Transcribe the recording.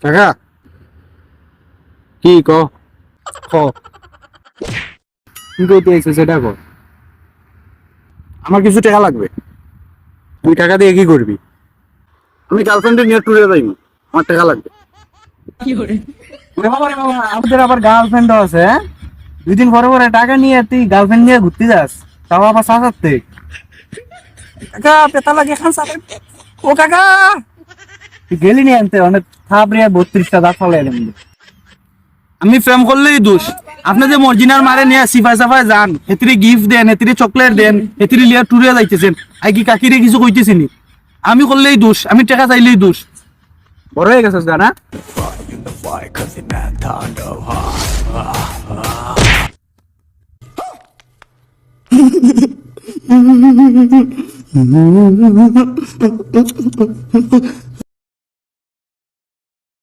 কাকা কি ক ক কি করতে এসেছে সেটা কর। আমার কিছু টাকা লাগবে, তুই টাকা দিয়ে কি করবি? আমি গার্লফ্রেন্ডে নিয়ে ট্যুরে যাইনি, আমার টাকা লাগবে। আমাদের আবার গার্লফ্রেন্ড আছে, হ্যাঁ? 2 দিন পরে পরে টাকা নিয়ে তুই গার্লফ্রেন্ড নিয়ে ঘুরতে যাস, তাও আবার সাজাতে। কাকা পেতা লাগে খান সাথে। ও কাকা তুই গেলি নি আনতে, অনেক থাপড়িয়া 32টা দাঁত ফালাই এলাম। আমি প্রেম করলেই দোষ। আপনি যে মর্জিনার মারে নিয়ে সিফাই সাফাই যান, হেতিরে গিফট দেন, হেতিরে চকলেট দেন, হেতিরে লিয়া টুরে যাইতেছেন, আই কি কাকিরে কিছু কইতেছিনি? আমি করলেই দোষ, আমি টাকা চাইলেই দোষ। বড় হয়ে গেছিস গানা।